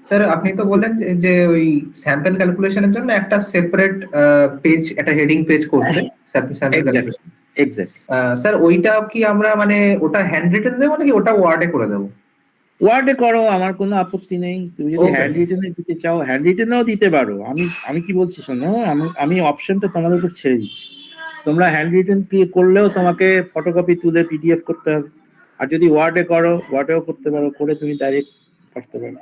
Sir আপনি তো বললেন যে ওই sample ক্যালকুলেশনের জন্য একটা separate page, একটা heading page করতে sample calculation. Exactly. Sir ওইটা কি আমরা মানে ওটা হ্যান্ড রিটেন দেবো নাকি ওটা ওয়ার্ডে করে দেবো? ওয়ার্ডে করো, আমার কোনো আপত্তি নেই। তুমি যদি হ্যান্ড রিটেনে দিতে চাও হ্যান্ড রিটেনেও দিতে পারো। আমি কি বলছি শোনো, আমি অপশনটা তোমাদের উপর ছেড়ে দিচ্ছি। তোমরা হ্যান্ড রিটেন করলেও তোমাকে ফটোকপি তুলে পিডিএফ করতে হবে, আর যদি ওয়ার্ডে করো ওয়ার্ডেও করতে পারো, করে তুমি ডাইরেক্ট করতে পারো।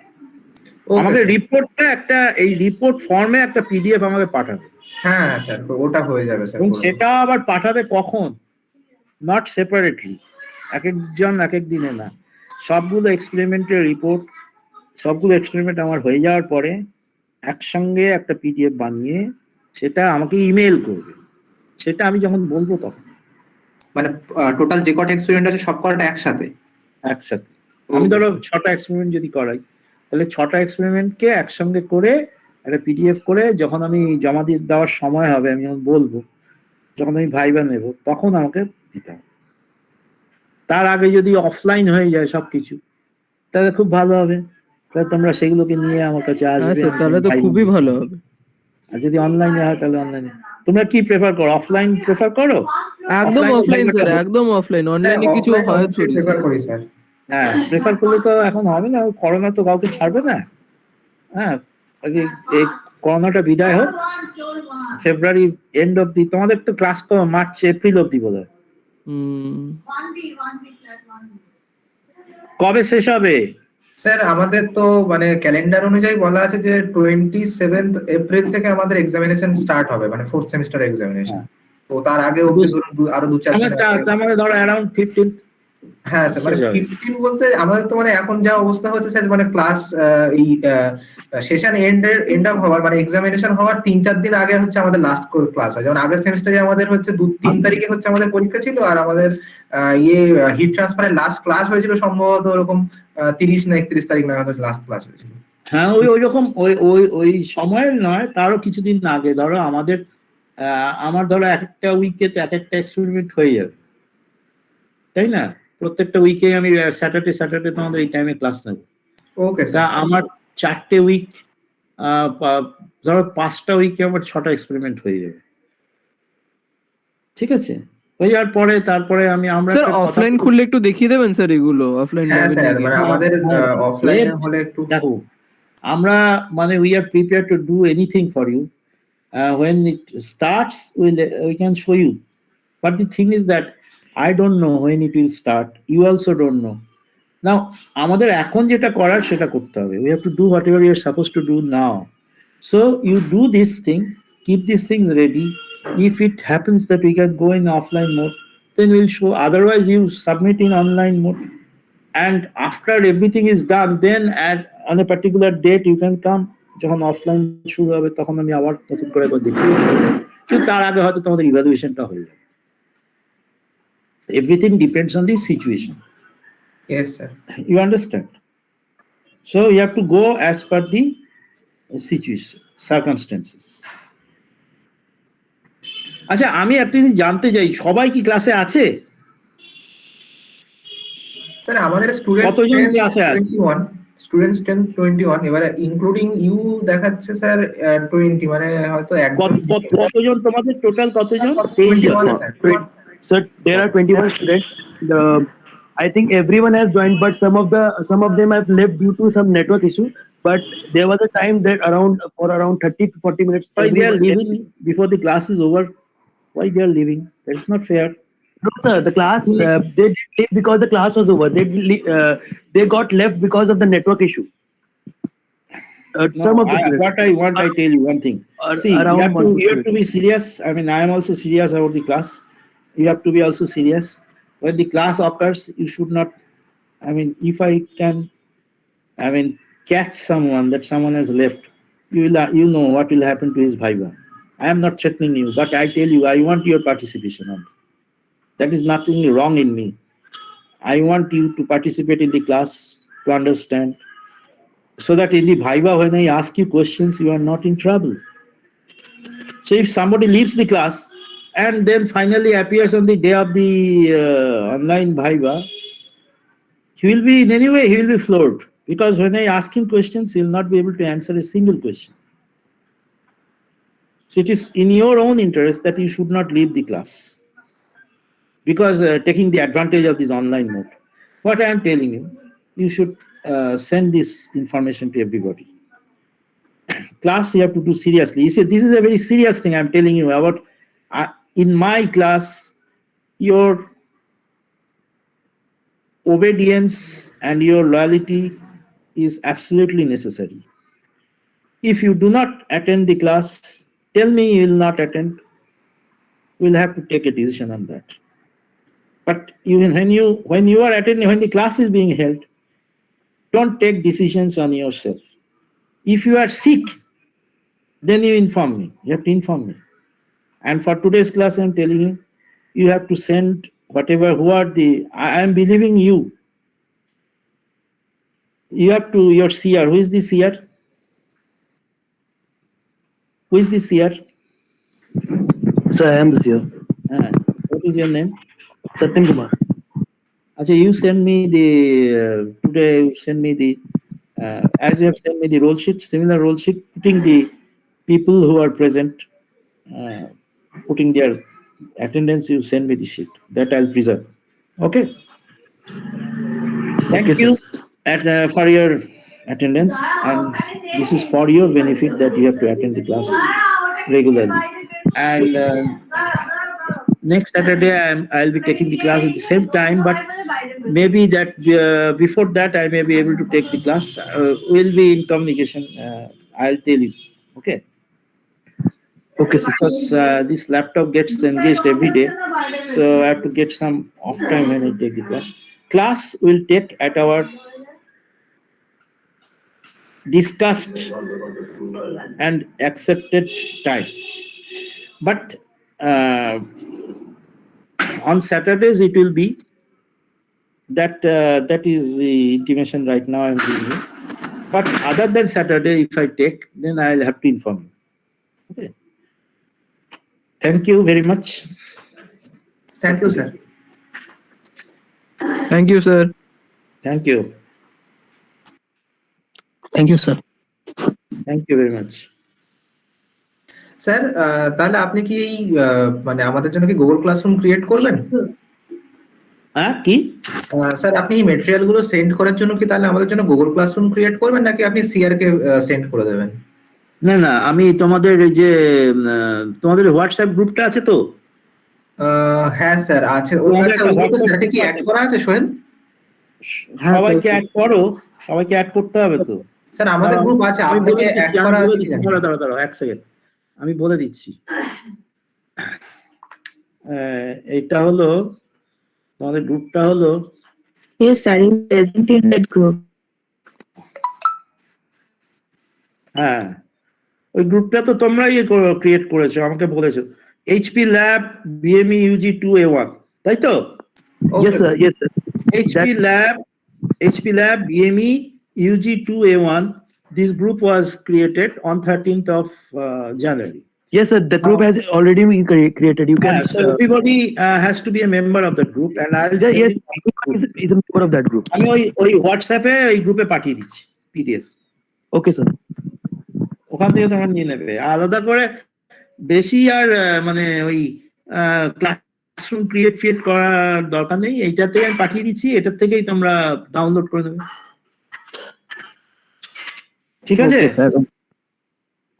আমাদের রিপোর্টটা একটা এই রিপোর্ট ফর্মে একটা পিডিএফ আমাকে পাঠাবে। হ্যাঁ স্যার, ওটা হয়ে যাবে স্যার। এবং সেটা আবার পাঠাবে কখন? নট সেপারেটলি, এক একজন এক এক দিনে না। সবগুলো এক্সপেরিমেন্টের রিপোর্ট, সবগুলো এক্সপেরিমেন্ট আমার হয়ে যাওয়ার পরে একসঙ্গে একটা পিডিএফ বানিয়ে সেটা আমাকে ইমেল করবে। সেটা আমি যখন বলবো তখন, মানে টোটাল যে কটা এক্সপেরিমেন্ট আছে সব কটা একসাথে। আমি ধরো 6টা এক্সপেরিমেন্ট যদি করাই, তাহলে 6টা এক্সপেরিমেন্টকে একসঙ্গে করে একটা পিডিএফ করে যখন আমি জমা দিয়ে দেওয়ার সময় হবে, আমি যখন বলবো, যখন আমি ভাইবা নেব, তখন আমাকে দিতে হবে। তার আগে যদি অফলাইন হয়ে যায় সবকিছু, তাহলে খুব ভালো হবে। তাহলে তোমরা সেগুলোকে নিয়ে আমার কাছে আসবে, তাহলে তো খুবই ভালো হবে। আর যদি অনলাইনে হয় তাহলে অনলাইনে। তোমরা কি প্রেফার করো? অফলাইন প্রেফার করো? একদম অফলাইন স্যার, একদম অফলাইন। অনলাইনে কিছু হয় থোড়ি প্রেফার করি স্যার। হ্যাঁ, প্রেফার করলে তো এখন হবে না, করোনা তো কাউকে ছাড়বে না। হ্যাঁ, এই করোনাটা বিদায় হোক, ফেব্রুয়ারি এন্ড অব্দি। তোমাদের তো ক্লাস তো মার্চ এপ্রিল অব্দি বোধ হয়। কবে শেষ হবে? স্যার আমাদের তো মানে ক্যালেন্ডার অনুযায়ী বলা আছে যে 27th এপ্রিল থেকে আমাদের এক্সামিনেশন স্টার্ট হবে, মানে ফোর্থ সেমিস্টার এক্সামিনেশন। তো তার আগে অবধি ধরুন আরো 2-4 দিন আছে। তার মানে ধরো অ্যারাউন্ড 15th। হ্যাঁ স্যার, মানে শেষ হবে। 15 বলতে আমাদের তো মানে এখন যা অবস্থা হচ্ছে স্যার, মানে ক্লাস এই সেশন এন্ড আপ হওয়ার মানে এক্সামিনেশন হওয়ার 3-4 দিন আগে হচ্ছে আমাদের লাস্ট ক্লাস হয়। যেমন আগের সেমিস্টারে আমাদের হচ্ছে 2-3 তারিখে হচ্ছে আমাদের পরীক্ষা ছিল, আর আমাদের হিট ট্রান্সফারের লাস্ট ক্লাস হয়েছিল সম্ভবত ওরকম 30 না 31 তারিখ নাগাদ লাস্ট ক্লাস হয়েছিল। হ্যাঁ, ওই রকম ওই সময়ের নয়, তারও কিছুদিন আগে ধরো আমাদের আমার ধরো এক একটা উইকে এক একটা এক্সপেরিমেন্ট হয়ে যাবে, তাই না? প্রত্যেকটা উইকে আমি স্যাটারডে তোমাদের এই টাইমে ক্লাস নেব। ওকে তা স্যার। আমার 4টে উইক, ধরো 5টা উইকে আমার 6টা এক্সপেরিমেন্ট হয়ে যাবে। ঠিক আছে, হয়ে যাওয়ার পরে তারপরে আমরা স্যার একটা কথা অফলাইন খুললে একটু দেখিয়ে দেবেন স্যার এগুলো, অফলাইন হ্যাঁ স্যার, মানে আমাদের অফলাইনে হলে একটু দেখো, আমরা মানে we are prepare to do anything for you. When it starts, we can show you. But the thing is that I don't know when it will start. You also don't know. Now, আমাদের এখন যেটা করার সেটা করতে হবে. We have to do whatever we are supposed to do now. So you do this thing, keep these things ready. If it happens that we can go in offline mode, then we'll show. Otherwise, you submit in online mode. And after everything is done, then on a particular date you can come. যখন offline শুরু হবে তখন আমি আবার নতুন করে দেখি, কিন্তু তার আগে হয়তো তোমাদের ইভালুয়েশনটা হয়ে যাবে। Everything depends on the situation. Yes sir. You understand? So you have to go as per the situation, circumstances. আচ্ছা, আমি একটা জিনিস জানতে চাই, সবাই কি ক্লাসে আছে? স্যার আমাদের স্টুডেন্টস কতজন ক্লাসে আছে? 21, স্টুডেন্টস 21, এবারে ইনক্লুডিং ইউ দেখাচ্ছে স্যার 20, মানে হয়তো কতজন তোমাদের টোটাল কতজন? 21 sir. Sir, there are 21 students. I think everyone has joined, but some of them have left due to some network issue. But there was a time that around 30 to 40 minutes. Why they are everyone- leaving before the class is over? Why they are leaving? That's not fair. No, sir. The class they did leave because the class was over. They got left because of the network issue. Some of the students. I tell you one thing. See, you have to be serious. I mean, I am also serious about the class. You have to be also serious. When the class occurs, you should not. I mean, if I can, catch someone that someone has left, you know what will happen to his viva. I am not threatening you, but I tell you, I want your participation on that. That is nothing wrong in me. I want you to participate in the class, to understand, so that in the viva, when I ask you questions, you are not in trouble. So if somebody leaves the class and then finally appears on the day of the online viva, he will be, in any way, he will be floored. Because when I ask him questions, he will not be able to answer a single question. So it is in your own interest that you should not leave the class, because taking the advantage of this online mode. What I am telling you, you should send this information to everybody. Class you have to do seriously. You see, this is a very serious thing I am telling you about. In my class, your obedience and your loyalty is absolutely necessary. If you do not attend the class, tell me you will not attend. We'll have to take a decision on that. But even when you are attending, when the class is being held, don't take decisions on yourself. If you are sick, then you inform me. You have to inform me. And for today's class, I'm telling you, you have to send whatever, I am believing you. You have to, your seer, who is the seer? Who is the seer? Sir, I am this year. What is your name? Satyam Kumar. Achha, you send me the, today you send me the, as you have sent me the roll sheet, similar roll sheet, putting the people who are present, putting their attendance, you send me the sheet. That I'll preserve. Okay? Thank you for your attendance, and this is for your benefit that you have to attend the class regularly. And next Saturday I'll be taking the class at the same time, but maybe that before that I may be able to take the class. We'll be in communication. I'll tell you. Okay. Okay, sir. Because this laptop gets engaged every day, so I have to get some off time when I take the class. Class will take at our discussed and accepted time. But on Saturdays it will be that that is the intimation right now I'm giving you. But other than Saturday, if I take, then I'll have to inform you. Okay. Thank you very much. Thank you, sir. Thank you, sir. Thank you. Thank you, sir. Thank you very much. Sir তাহলে আপনি কি এই মানে আমাদের জন্য কি Google classroom create করবেন? কি স্যার আপনি এই ম্যাটেরিয়াল গুলো সেন্ড করার জন্য কি তাহলে আমাদের জন্য গুগল ক্লাসরুম ক্রিয়েট করবেন নাকি আপনি সিআর কে সেন্ড করে দেবেন? না না, আমি তোমাদের এই যে তোমাদের হোয়াটসঅ্যাপ গ্রুপটা আছে তো? হ্যাঁ স্যার আছে। ওই গ্রুপে স্যারকে কি অ্যাড করা আছে সোহেল? সবাইকে অ্যাড করো, সবাইকে অ্যাড করতে হবে তো। স্যার আমাদের গ্রুপ আছে, আপনাকে অ্যাড করা আছে কি জানেন? দাঁড়াও এক সেকেন্ড, আমি বলে দিচ্ছি। এটা হলো তোমাদের গ্রুপটা হলো, Yes, sir, I'm present in that group. হ্যাঁ ওই গ্রুপটা তো তোমরাই ক্রিয়েট করেছো, আমাকে বলেছো। HP Lab BME UG 2A1, তাই তো? Yes, sir. Yes, sir. HP Lab BME UG 2A1. This group was created on 13th of January. Yes, sir. The group has already been created. You can. So everybody has to be a member of the group, and I'll Yes, send yes, it. is a member of that group. আমি ওই হোয়াটসঅ্যাপে এই গ্রুপে পাঠিয়ে দিচ্ছি PDF। Okay, sir. ওখান থেকে তোমরা নিয়ে নেবে। আলাদা করে বেশি আর মানে ওই ক্লাসরুম ক্রিয়েট করার দরকার নেই, এইটাতে আমি পাঠিয়ে দিচ্ছি, এটার থেকেই তোমরা ডাউনলোড করে নেবে। ঠিক আছে?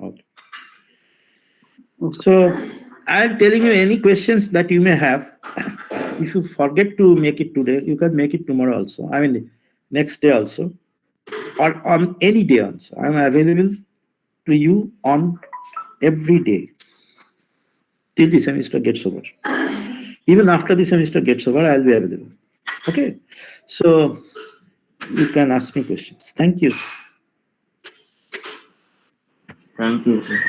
Okay. So I'm telling you, any questions that you may have, if you forget to make it today, you can make it tomorrow also. I mean, next day also, or on any day also. I'm available to you on every day till the semester gets over. Even after the semester gets over, I'll be available. Okay, so you can ask me questions. Thank you. Thank you, sir.